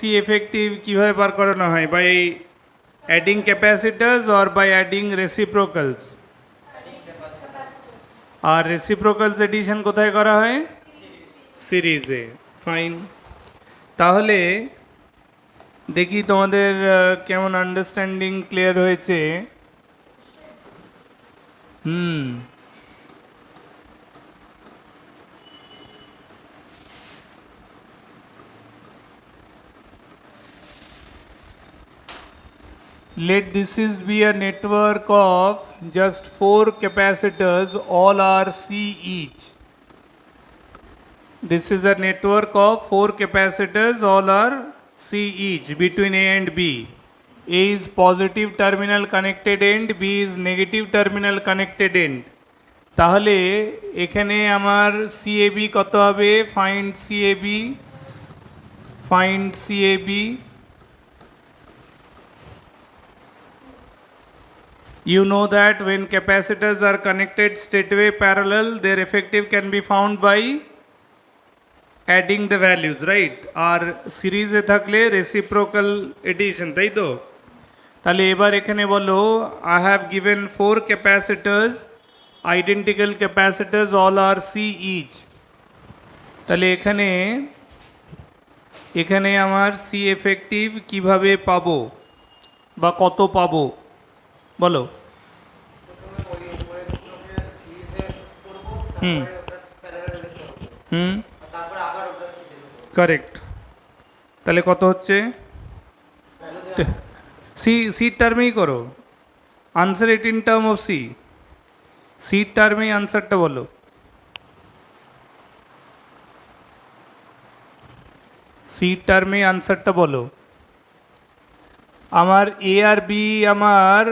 C effective কীভাবে বার করানো হয়? By adding capacitors or by adding reciprocals? আর রেসিপ্রোকালস এডিশন কোথায় করা হয়? সিরিজে। ফাইন, তাহলে দেখি তোমাদের কেমন আন্ডারস্ট্যান্ডিং ক্লিয়ার হয়েছে। Let this is be a network of just 4 capacitors, all are C each. This is a network of 4 capacitors, all are C each between A and B. A is positive terminal connected end, B is negative terminal connected end. তাহলে এখানে আমার CAB কত হবে? Find CAB. Find CAB. You know that when capacitors are connected straightaway parallel, their effective can be found by adding the values, right? আর সিরিজে থাকলে reciprocal addition, তাই তো? তাহলে এবার এখানে বলো, I have given 4 capacitors, identical capacitors, all are C each. তাহলে এখানে আমার C এফেক্টিভ কিভাবে পাবো বা কত পাবো বলো? কারেক্ট। তাহলে কত হচ্ছে? সি টার্মেই করো, answer it in term of C টার্মেই আনসারটা বলো। সি টার্মেই আনসারটা বলো। আমার এ আর বি আমার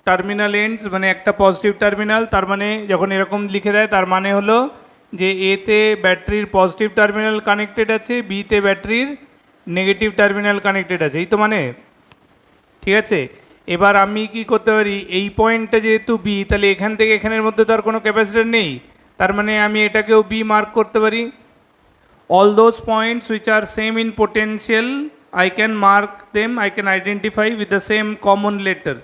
টার্মিনাল এন্ডস, মানে একটা পজিটিভ টার্মিনাল, তার মানে যখন এরকম লিখে দেয় তার মানে হলো যে এতে ব্যাটারির পজিটিভ টার্মিনাল কানেক্টেড আছে, বিতে ব্যাটারির নেগেটিভ টার্মিনাল কানেক্টেড আছে, এই তো মানে, ঠিক আছে? এবার আমি কি করতে পারি, এই পয়েন্টটা যেহেতু বি, তাহলে এখান থেকে এখানের মধ্যে তো আর কোনো ক্যাপাসিটর নেই, তার মানে আমি এটাকেও বি মার্ক করতে পারি। All those points which are same in potential I can mark them, I can identify with the same common letter.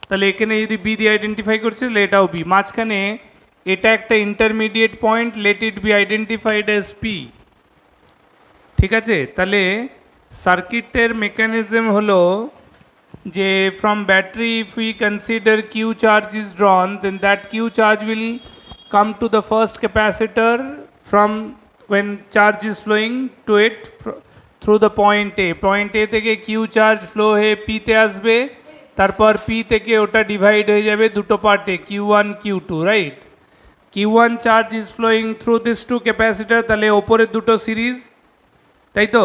তাহলে এখানে যদি বি দিয়ে আইডেন্টিফাই করছে তাহলে এটাও বি। মাঝখানে এটা একটা intermediate point, let it be identified as P, ঠিক আছে? তাহলে সার্কিটের মেকানিজম হলো যে from battery if we consider Q charge is drawn, then that Q charge will come to the first capacitor from when charge is flowing to it through the point A থেকে Q charge flow হয়ে পিতে আসবে, তারপর P থেকে ওটা divide হয়ে যাবে দুটো পার্টে, Q1 Q2, right? Q1 charge is flowing through this two capacitor, তাহলে ওপরের দুটো সিরিজ, তাই তো?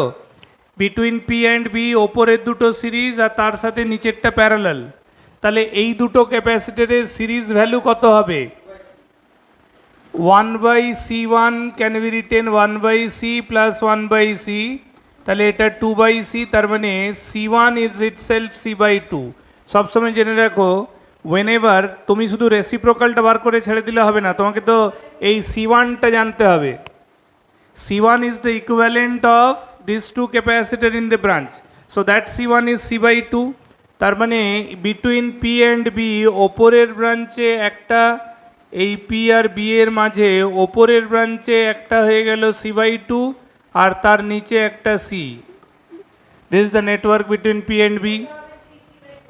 বিটুইন পি অ্যান্ড বি ওপরের দুটো সিরিজ আর তার সাথে নিচেরটা প্যারালাল। তাহলে এই দুটো ক্যাপাসিটারের সিরিজ ভ্যালু কত হবে? 1/C1 can be written 1/C plus 1/C, তাহলে এটা 2/C, তার মানে C1 ইজ ইটসেলফ C/2। সবসময় জেনে রাখো, ওয়েনেভার তুমি শুধু রেসিপ্রোকালটা বার করে ছেড়ে দিলে হবে না, তোমাকে তো এই C1টা জানতে হবে। C1 is the equivalent of these two capacitor in the branch, so that C1 is C/2। তার মানে বিটুইন পি অ্যান্ড বি ওপরের ব্রাঞ্চে একটা, এই পি আর বি এর মাঝে ওপরের ব্রাঞ্চে একটা হয়ে গেল C/2 আর তার নিচে একটা C. This is the network between P and B.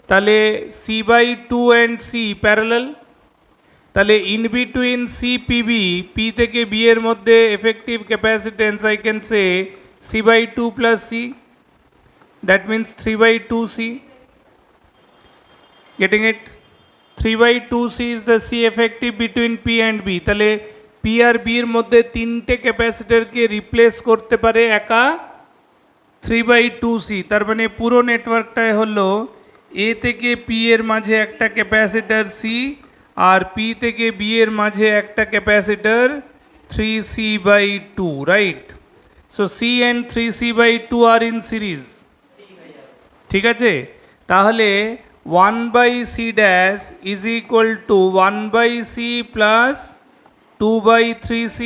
তাহলে C/2 অ্যান্ড সি প্যারালাল, তাহলে in between C P B, P থেকে বি এর মধ্যে effective capacitance I can say C/2 plus C, that means 3/2C। Getting it? 3/2C is the C effective between P and B. তাহলে P আর B এর মধ্যে তিনটে ক্যাপাসিটরকে replace করতে পারে একা 3/2C। তার মানে পুরো নেটওয়ার্কটাই হলো A থেকে P এর মাঝে একটা ক্যাপাসিটর C আর P থেকে B এর মাঝে একটা capacitor 3C/2, right? So C and 3C/2 are in series, ঠিক আছে? তাহলে 1/C dash is equal to 1/C plus 2/3C,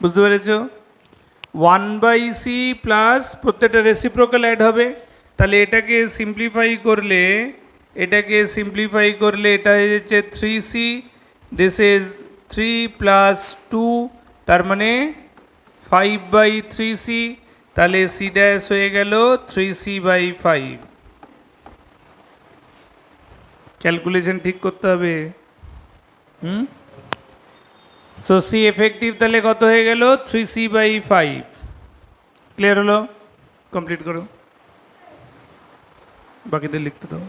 বুঝতে পেরেছ? 1/c প্লাস প্রত্যেকটা রেসিপ্রোকাল অ্যাড হবে, তাহলে এটাকে সিম্পলিফাই করলে এটা হয়ে যাচ্ছে 3c, দিস ইজ 3 প্লাস 2, তার মানে 5/3c, তাহলে c ড্যাশ হয়ে গেল 3c/5। ক্যালকুলেশন ঠিক করতে হবে। সো সি এফেক্টিভ তাহলে কত হয়ে গেল 3c/5। ক্লিয়ার হলো? কমপ্লিট করো, বাকিদের লিখতে দাও।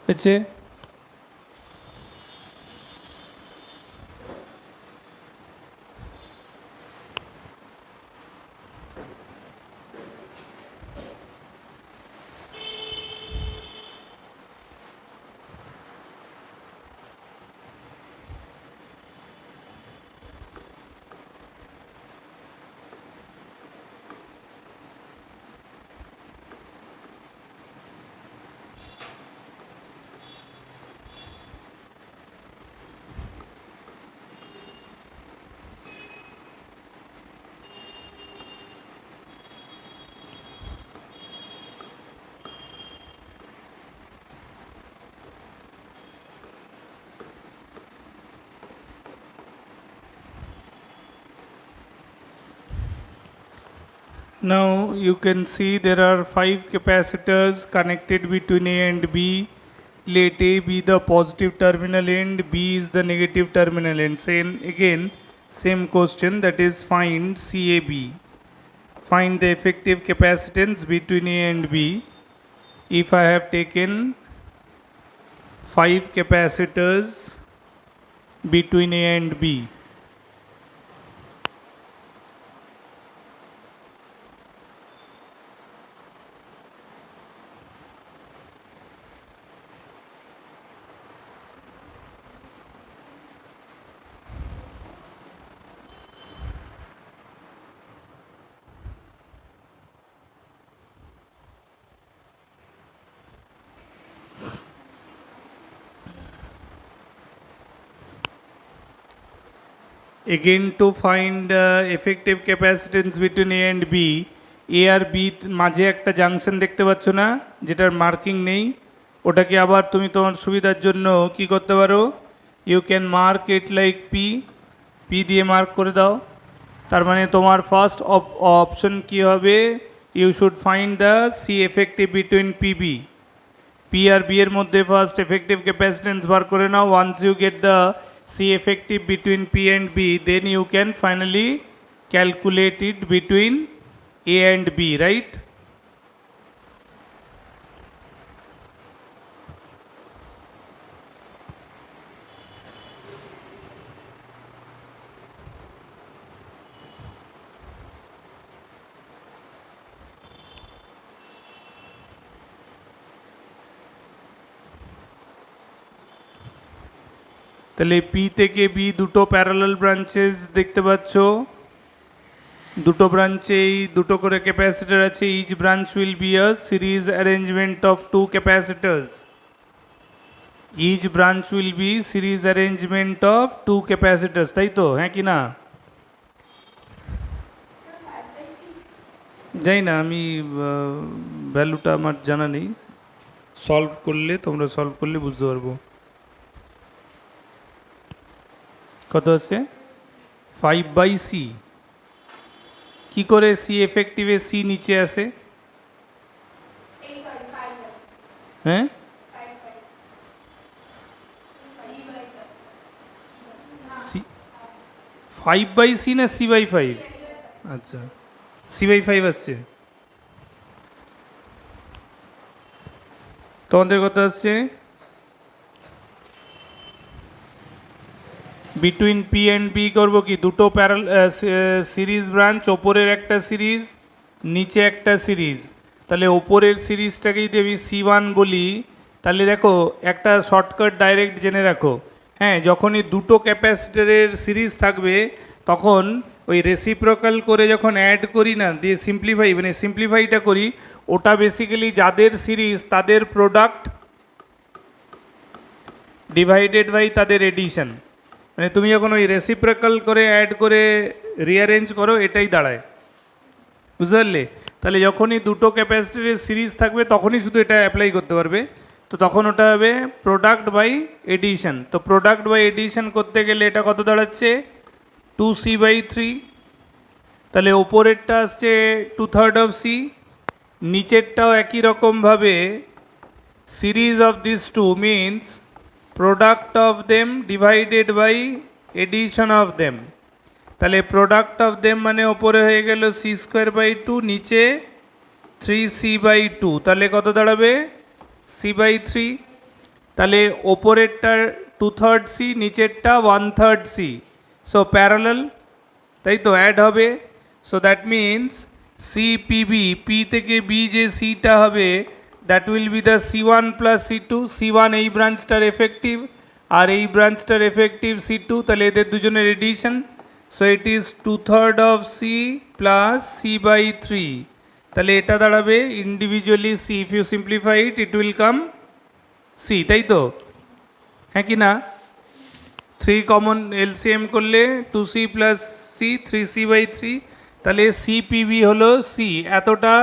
হচ্ছে now you can see there are 5 capacitors connected between A and B. Let A be the positive terminal end, B is the negative terminal end. Same again, same question, that is find CAB. Find the effective capacitance between A and B. If I have taken 5 capacitors between A and B, again to find effective capacitance between A and B, A R B মাঝে একটা junction দেখতে পাচ্ছ না যেটার marking নেই, ওটাকে আবার তুমি তোমার সুবিধার জন্য কি করতে পারো, you can mark it like P, P দিয়ে মার্ক করে দাও। তার মানে তোমার ফার্স্ট অপশন কি হবে, you should find the C effective between PB, P আর বি এর মধ্যে ফার্স্ট এফেক্টিভ ক্যাপাসিটেন্স বার করে নাও। Once you get the C effective between P and B, then you can finally calculate it between A and B, right? তাহলে P থেকে B দুটো parallel branches দেখতে পাচ্ছ, দুটো ব্রাঞ্চেই দুটো করে ক্যাপাসিটর আছে, each branch will be a series arrangement of 2 capacitors, each branch will be series arrangement of 2 capacitors, তাই তো, হ্যাঁ কি না? জানি না, আমি ভ্যালুটা আমার জানা নেই, সলভ করলে বুঝতে পারবো। কত আছে? 5/c। কি করে সি এফেক্টিভে সি নিচে আসে? হ্যাঁ, 5 5/c না c/5? আচ্ছা, c/5 আসছে। তোমাদের কত আসছে? বিটুইন পি অ্যান্ড বি করবো কি, দুটো সিরিজ ব্রাঞ্চ, ওপরের একটা সিরিজ, নিচে একটা সিরিজ। তাহলে ওপরের সিরিজটাকে যদি আমি C1 বলি, তাহলে দেখো একটা শর্টকাট ডাইরেক্ট জেনে রাখো। হ্যাঁ, যখনই দুটো ক্যাপাসিটরের সিরিজ থাকবে তখন ওই রেসিপ্রোকাল করে যখন অ্যাড করি না, দিয়ে সিম্পলিফাই মানে সিম্পলিফাইটা করি, ওটা বেসিক্যালি যাদের সিরিজ তাদের প্রোডাক্ট ডিভাইডেড বাই তাদের এডিশন। মানে তুমি যখন ওই রেসিপ্রোকাল করে অ্যাড করে রিঅ্যারেঞ্জ করো, এটাই দাঁড়ায়। বুঝতে পারলে? তাহলে যখনই দুটো ক্যাপাসিটরের সিরিজ থাকবে তখনই শুধু এটা অ্যাপ্লাই করতে পারবে। তো তখন ওটা হবে প্রোডাক্ট বাই এডিশন। তো প্রোডাক্ট বাই এডিশন করতে গেলে এটা কত দাঁড়াচ্ছে? 2c/3। তাহলে ওপরেরটা আসছে 2/3 অফ সি, নিচেরটাও একই রকমভাবে series of this two means product of them divided by addition of them. তাহলে প্রোডাক্ট অফ দেম মানে ওপরে হয়ে গেল c²/2, নিচে 3c/2। তাহলে কত দাঁড়াবে? c/3। তাহলে ওপরেরটা 2/3 সি, নিচেরটা 1/3 সি। সো প্যারালাল, তাই তো অ্যাড হবে। So that means CPB, P থেকে বি যে সিটা হবে that will be the C1 plus C2। C1 এই ব্রাঞ্চটার এফেক্টিভ আর এই ব্রাঞ্চটার এফেক্টিভ C2, তাহলে এদের দুজনের এডিশন। So it is 2/3 of C plus c/3। তাহলে এটা দাঁড়াবে individually C, if you simplify it it will come C, তাই তো? হ্যাঁ কি না? 3 কমন এলসিএম করলে 2c প্লাস সি, 3c/3। তাহলে সিপিবি হলো সি, এতটা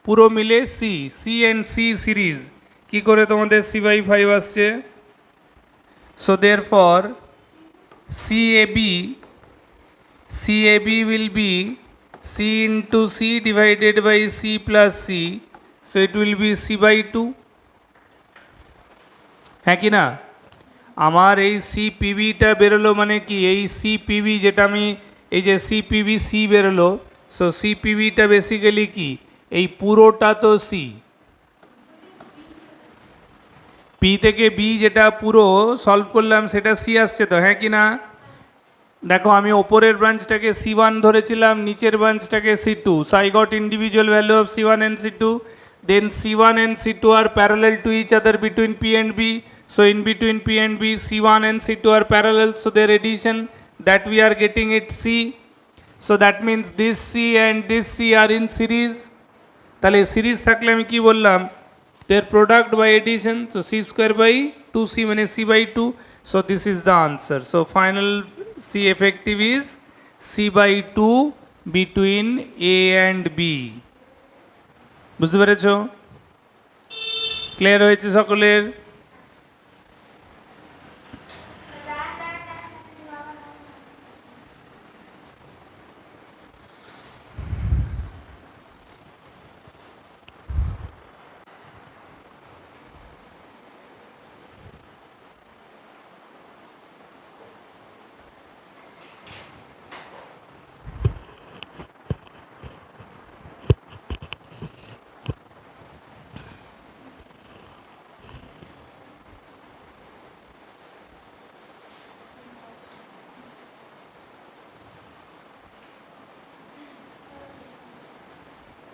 পুরো মিলে C. C and C series কি করে তোমাদের c/5 আসছে? So therefore CAB will be C into C divided by C plus C. So it will be C/2. হ্যাঁ কি না? আমার এই সিপিবিটা বেরোলো মানে কি, এই সিপিবি যেটা আমি এই যে সিপিবি সি বেরোলো, সো সিপিবিটা বেসিক্যালি কি, এই পুরোটা তো সি। পি থেকে বি যেটা পুরো সলভ করলাম সেটা সি আসছে তো, হ্যাঁ কি না? দেখো আমি ওপরের ব্রাঞ্চটাকে C1 ধরেছিলাম, নিচের ব্রাঞ্চটাকে C2। So I got individual value of C1 and C2। Then C1 and C2 are parallel to each other between P and B। So in between P and B, C1 and C2 are parallel, so their addition that we are getting it C. So that means this C and this C are in series. তাহলে series থাকলে আমি কি বললাম, their product by addition, so c²/2c মানে c/2. So this is the answer. So final C effective is c/2 between A and B. বুঝতে পেরেছো? Clear হয়েছে সকলের?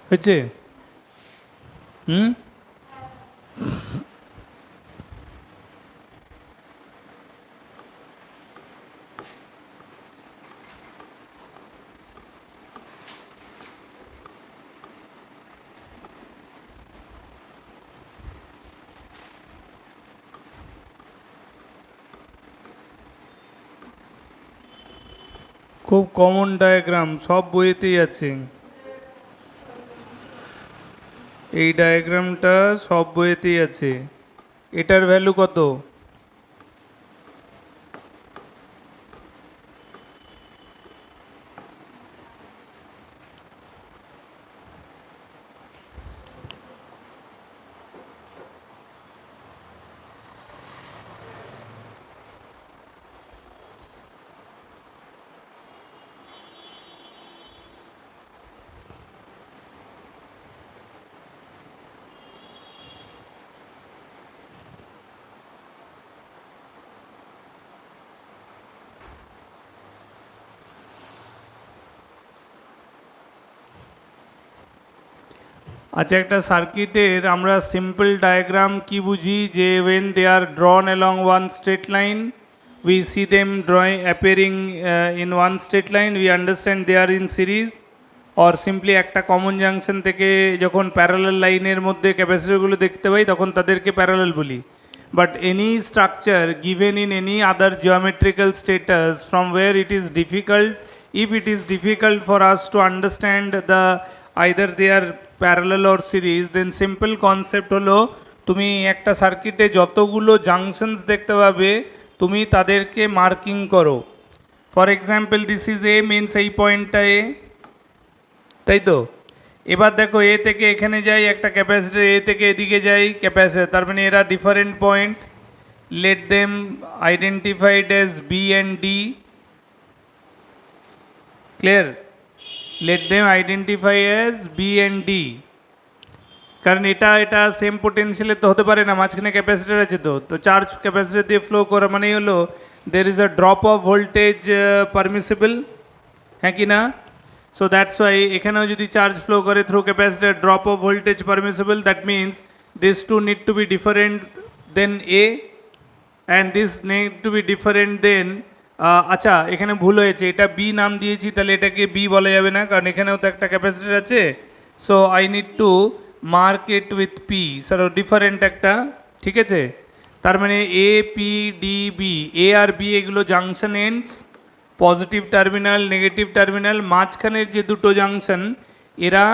হয়েছে? খুব কমন ডায়াগ্রাম, সব বইয়েতেই আছে এই ডায়াগ্রামটা, সব বইয়েতেই আছে। এটার ভ্যালু কত? আচ্ছা, একটা সার্কিটের আমরা সিম্পল ডায়াগ্রাম কি বুঝি যে when they are drawn along one straight line we see them drawing appearing in one straight line, we understand they are in series, or simply একটা কমন জাংশন থেকে যখন প্যারালাল লাইনের মধ্যে ক্যাপাসিটরগুলো দেখতে পাই তখন তাদেরকে প্যারালাল বলি। But any structure given in any other geometrical status from where it is difficult, if it is difficult for us to understand the either they are parallel or series, then simple concept হলো তুমি একটা সার্কিটে যতগুলো junctions দেখতে পাবে তুমি তাদেরকে marking করো। For example this is a, means এই পয়েন্টটা এ, তাই তো? এবার দেখো এ থেকে এখানে যাই একটা ক্যাপাসিটর, এ থেকে এদিকে যাই ক্যাপাসিটর, তার মানে এরা different point, let them identified as B and D. Clear? Let them identify as B and D, কারণ এটা এটা সেম পোটেনশিয়ালে তো হতে পারে না, মাঝখানে ক্যাপাসিটর আছে, তো চার্জ ক্যাপাসিটর দিয়ে ফ্লো করা মানেই হলো there is a drop of voltage permissible, হ্যাঁ কি না? সো দ্যাটস ওয়াই এখানেও যদি চার্জ ফ্লো করে through capacitor, drop of voltage permissible, that means this to need to be different than A and this need to be different than, আচ্ছা এখানে ভুল হয়েছে, এটা বি নাম দিয়েছি, তাহলে এটাকে বি বলা যাবে না কারণ এখানেও তো একটা ক্যাপাসিটর আছে। So I need to mark it with P, sir different একটা, ঠিক আছে? তার মানে A P D B, A আর বি এগুলো junction ends, positive terminal negative terminal, মাঝখানের যে দুটো জাংশন এরা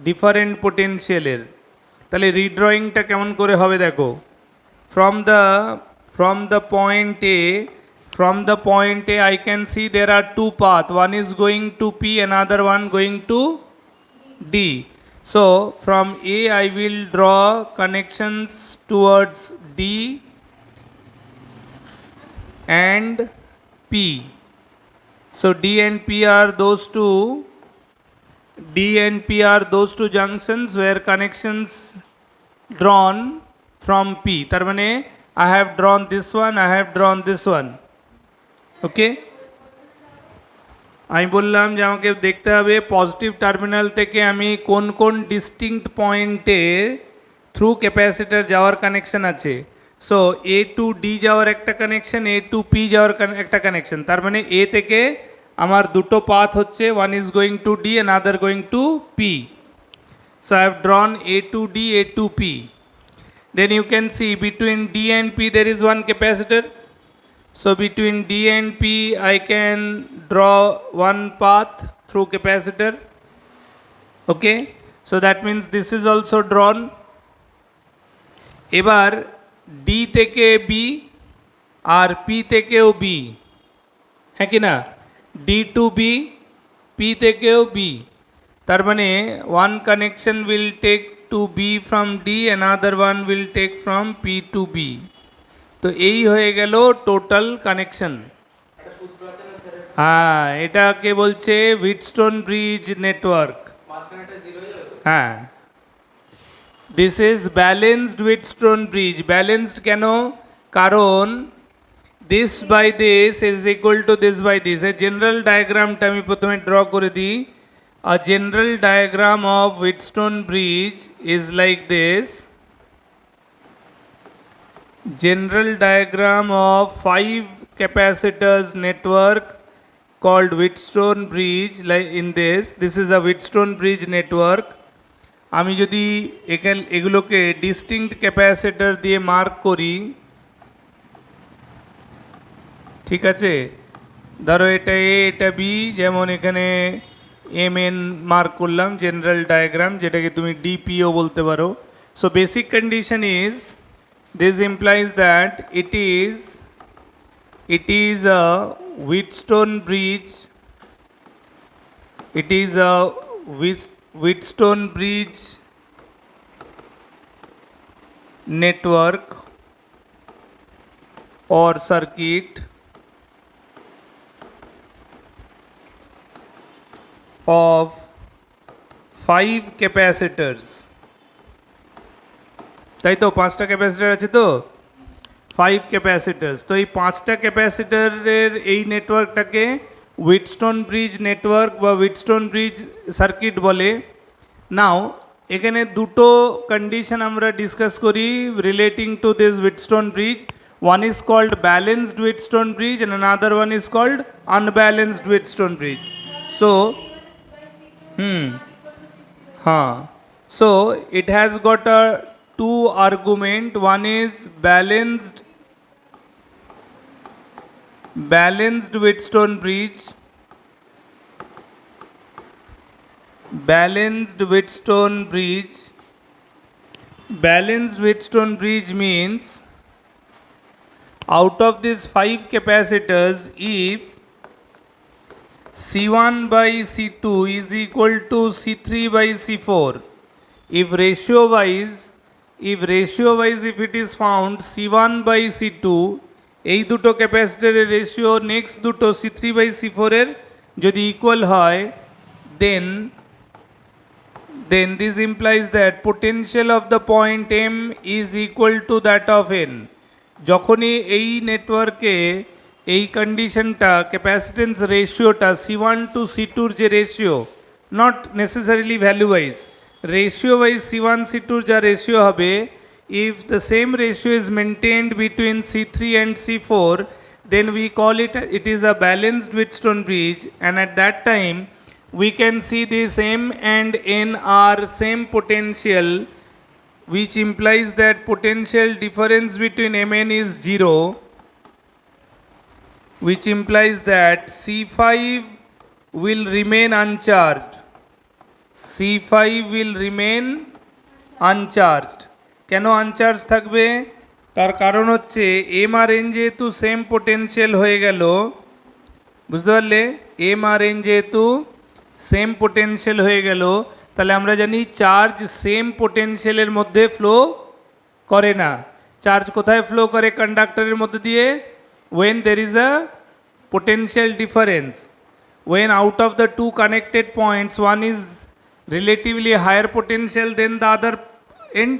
ডিফারেন্ট পোটেনশিয়ালের। তাহলে রিড্রয়িংটা কেমন করে হবে দেখো, from the point A, from the point A I can see there are two paths, one is going to P, another one going to D. So from A I will draw connections towards D and P. So D and P are those two junctions where connections drawn from P. তার মানে I have drawn this one, I have drawn this one. ওকে, আমি বললাম যে আমাকে দেখতে হবে positive terminal থেকে আমি কোন কোন ডিস্টিংক্ট পয়েন্টে থ্রু ক্যাপাসিটর যাওয়ার কানেকশন আছে। সো এ টু ডি যাওয়ার একটা কানেকশন, এ টু পি যাওয়ার একটা কানেকশন, তার মানে এ থেকে আমার দুটো পাথ হচ্ছে, one is going to D and other going to P. So I have drawn A to D, A to P. Then you can see between D and P there is one capacitor. So between D and P I can draw one path through capacitor. Okay, so that means this is also drawn. এবার D থেকে B আর P থেকেও B, হ্যাঁ কি না? D to B, P থেকেও B, তার মানে one connection will take to B from D, another one will take from P to B. তো এই হয়ে গেল টোটাল কানেকশন। হ্যাঁ, এটাকে বলছে হুইটস্টোন ব্রিজ নেটওয়ার্ক। হ্যাঁ, this is balanced Wheatstone bridge. Balanced কেন? কারণ this by this is equal to this by this. এই জেনারেল ডায়াগ্রামটা আমি প্রথমে ড্র করে দিই। A general diagram of Wheatstone bridge is like this. General diagram of 5 capacitors network called Wheatstone bridge, like in this. This is a Wheatstone bridge network. আমি যদি এগুলোকে distinct capacitor দিয়ে মার্ক করি, ঠিক আছে? ধরো এটা এ, এটা বি, যেমন এখানে এম এন মার্ক করলাম, জেনারেল ডায়াগ্রাম, যেটাকে তুমি ডিপিও বলতে পারো। So basic condition is this implies that it is a Wheatstone bridge, it is a Wheatstone bridge network or circuit of 5 capacitors. তাই তো, 5টা ক্যাপাসিটর আছে তো, 5 ক্যাপাসিটার্স। তো এই 5টা ক্যাপাসিটরের এই নেটওয়ার্কটাকে হুইটস্টোন ব্রিজ নেটওয়ার্ক বা হুইটস্টোন ব্রিজ সার্কিট বলে। নাও এখানে দুটো কন্ডিশন আমরা ডিসকাস করি relating to this Wheatstone bridge. One is called balanced Wheatstone bridge and another one is called unbalanced Wheatstone bridge. So, huh. So it has got a two argument. One is balanced Wheatstone bridge. Balanced Wheatstone bridge. Balanced Wheatstone bridge means out of these 5 capacitors, if C1 by C2 is equal to C3 by C4, if ratio wise if it is found C1 by C2, এই দুটো ক্যাপাসিটরের ratio next দুটো C3 by C4 এর যদি equal হয়, then this implies that potential of the point M is equal to that of N. যখনই এই নেটওয়ার্কে এই কন্ডিশনটা ক্যাপাসিটেন্স রেশিওটা C1 to C2 যে ratio, not necessarily value wise, ratio wise C1 C2 যা রেশিও হবে, if the same ratio is maintained between C3 and C4, then we call it is a balanced Wheatstone bridge, and at that time we can see this M and N are same potential, which implies that potential difference between Mn is 0, which implies that C5 will remain uncharged. C5 will remain uncharged. কেন uncharged থাকবে? তার কারণ হচ্ছে M আর N যেহেতু same potential হয়ে গেল, বুঝতে পারলে? এম আর এন যেহেতু সেম পোটেনশিয়াল হয়ে গেল, তাহলে আমরা জানি চার্জ সেম পোটেনশিয়ালের মধ্যে ফ্লো করে না। চার্জ কোথায় ফ্লো করে? কন্ডাক্টরের মধ্যে দিয়ে। when there is a potential difference, when out of the two connected points one is relatively higher potential than the other end,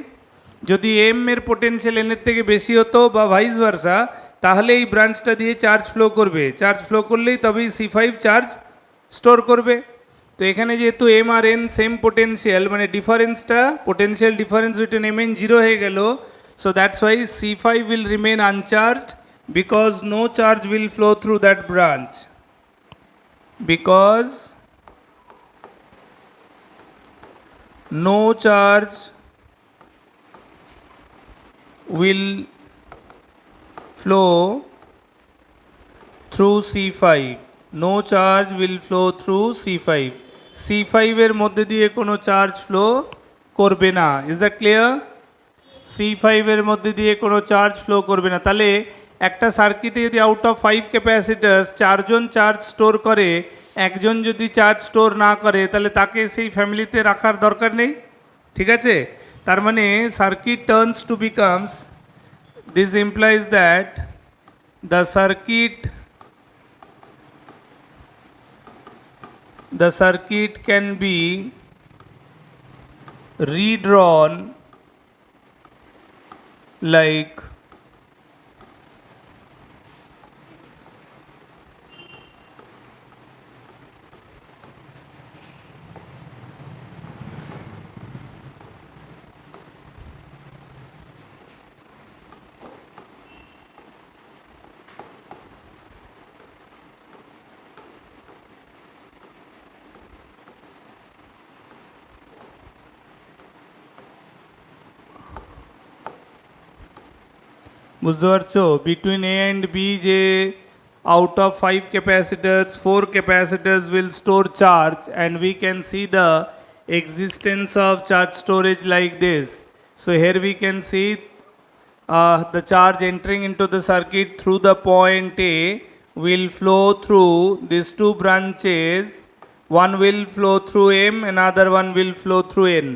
যদি এম এর পোটেনশিয়াল এন এর থেকে বেশি হতো বা ভাইস ভার্সা, তাহলে এই ব্রাঞ্চটা দিয়ে চার্জ ফ্লো করবে। চার্জ ফ্লো করলেই তবেই C5 চার্জ স্টোর করবে। তো এখানে যেহেতু এম আর এন সেম পোটেনশিয়াল, মানে ডিফারেন্সটা potential difference between M N 0 হয়ে গেল, so that's why C5 will remain uncharged because no charge will flow through that branch, because no charge will flow through C5. No charge will flow through C5. C5 এর মধ্যে দিয়ে কোনো charge flow করবে না। Is that clear? C5 এর মধ্যে দিয়ে কোনো চার্জ ফ্লো করবে না। তাহলে একটা সার্কিটে যদি আউট অফ 5 ক্যাপাসিটার্স 4 জন চার্জ স্টোর করে, একজন যদি চার্জ স্টোর না করে, তাহলে তাকে সেই ফ্যামিলিতে রাখার দরকার নেই। ঠিক আছে? তার মানে circuit turns to becomes, this implies that the circuit can be redrawn like বুঝতে পারছো? বিটুইন এ অ্যান্ড বি যে out of 5 capacitors 4 capacitors will store charge, and we can see the existence of charge storage like this. So here we can see the charge entering into the circuit through the point A will flow through these two branches. One will flow through M, another one will flow through N.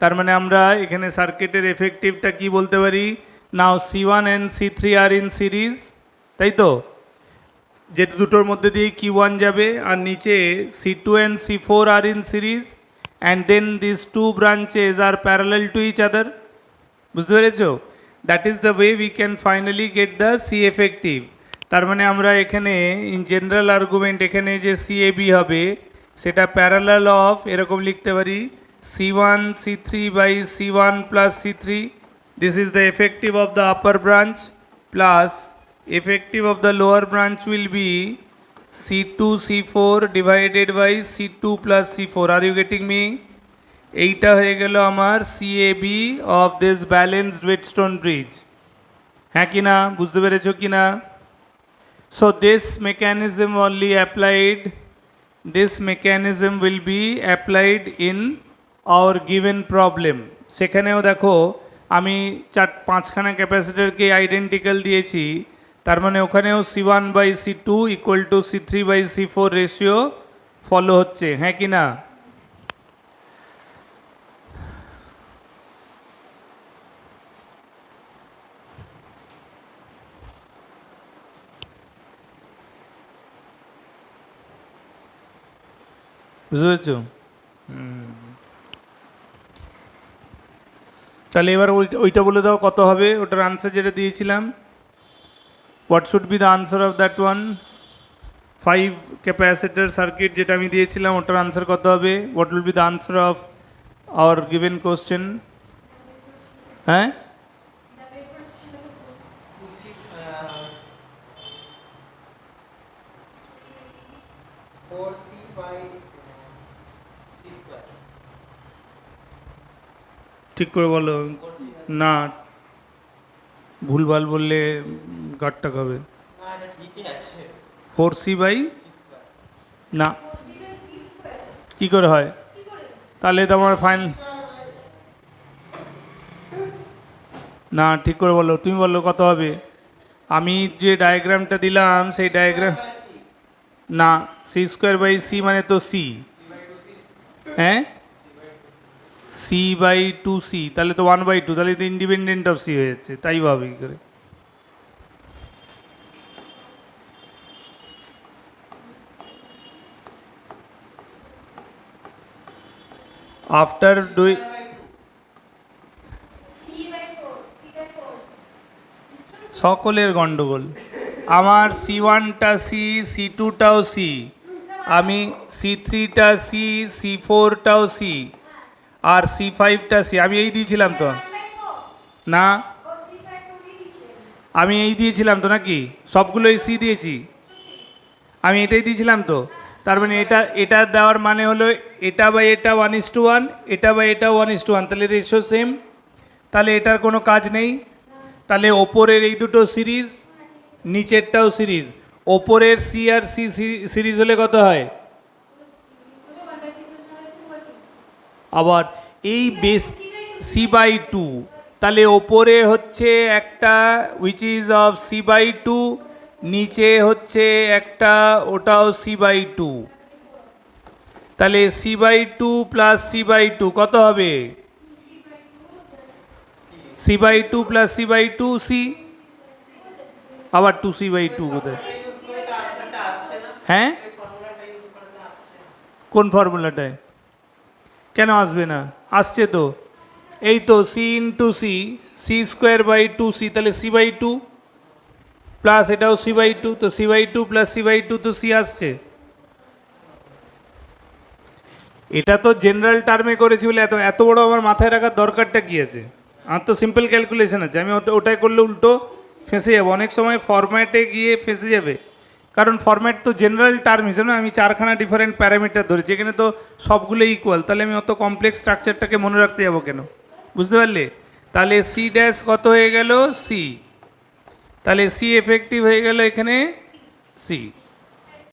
তার মানে আমরা এখানে সার্কিটের এফেক্টিভটা কি বলতে পারি? নাও C1 and C3 are in series, তাই তো? যে দুটোর মধ্যে দিয়ে Q1 যাবে, আর নিচে C2 and C4 are in series, and then these two branches are parallel to each other. বুঝতে পেরেছো? That is the way we can finally gate the C effective. তার মানে আমরা এখানে ইন জেনারেল আর্গুমেন্ট এখানে যে CAB হবে সেটা প্যারালাল অফ, এরকম লিখতে পারি, C1 C3 by C1 plus C3. This is the effective of the upper branch plus effective of the lower branch will be C2 C4 divided by C2 plus C4. Are you getting me? এইটা হয়ে গেল আমার CAB of this balanced whetstone bridge. হ্যাঁ কি না, বুঝতে পেরেছো কি না? So this mechanism only applied, this mechanism will be applied in our given problem. সেখানেও দেখো আমি 4-5খানা ক্যাপাসিটরকে আইডেন্টিক্যাল দিয়েছি, তার মানে ওখানেও C1 by C2 equal to C3 by C4 ratio follow হচ্ছে, হ্যাঁ কি না? বুঝতে পেরেছো? তাহলে এবার ওইটা বলে দাও কত হবে, ওটার আনসার যেটা দিয়েছিলাম। What should be the answer of that one? 5 capacitor circuit যেটা আমি দিয়েছিলাম ওটার আনসার কত হবে? What will be the answer of our given question? হ্যাঁ, ঠিক করে বলো না, ভুলভাল বললে গাটটা খাবে। 4C বাই না, কি করে হয়? তাহলে তো আমার ফাইনাল না, ঠিক করে বলো, তুমি বলো কত হবে? আমি যে ডায়াগ্রামটা দিলাম সেই ডায়াগ্রাম না, C² C মানে তো C, হ্যাঁ C/2C, তাহলে তো 1/2, তাহলে তো ইন্ডিপেন্ডেন্ট অফ C হয়ে যাচ্ছে, তাই ভাবে কি করে? আফটার ডুই সকলের গন্ডগোল। আমার C1টা C, C2টাও C, আমি C3টা C, C4টাও C, আর C5টা C। আমি এই দিয়েছিলাম তো না, আমি এই দিয়েছিলাম তো নাকি? সবগুলোই C দিয়েছি, আমি এটাই দিয়েছিলাম তো। তার মানে এটা দেওয়ার মানে হলো এটা বাই এটা 1:1, এটা বাই এটা 1:1, তাহলে রেশিও সেম, তাহলে এটার কোনো কাজ নেই। তাহলে ওপরের এই দুটো সিরিজ, নিচেরটাও সিরিজ। ওপরের C আর C সিরিজ হলে কত হয়? আবার এই বেস C/2, তাহলে ওপরে হচ্ছে একটা উইচ ইজ অফ C/2, নিচে হচ্ছে একটা ওটাও C/2, তাহলে C/2 প্লাস C/2 কত হবে? C/2 প্লাস C/2 C, আবার 2C/2 কোথায়? হ্যাঁ, কোন ফর্মুলাটায়? কেন আসবে না? আসছে তো, এই তো C ইন্টু C, C²/2C, তাহলে C/2 প্লাস এটাও C/2, তো C/2 প্লাস C/2 তো C আসছে। এটা তো জেনারেল টার্মে করেছি বলে এত বড় আমার মাথায় রাখার দরকারটা কি আছে? আমার তো সিম্পল ক্যালকুলেশন আছে, আমি ওটাই করলে উল্টো ফেঁসে যাবো, অনেক সময় ফরম্যাটে গিয়ে ফেঁসে যাবে, কারণ ফরম্যাট তো জেনারেল টার্ম হিসেবে আমি 4খানা ডিফারেন্ট প্যারামিটার ধরেছি, এখানে তো সবগুলো ইকুয়াল, তাহলে আমি অত কমপ্লেক্স স্ট্রাকচারটাকে মনে রাখতে যাবো কেন? বুঝতে পারলে? তাহলে C' কত হয়ে গেল? C, তাহলে C এফেক্টিভ হয়ে গেল এখানে C।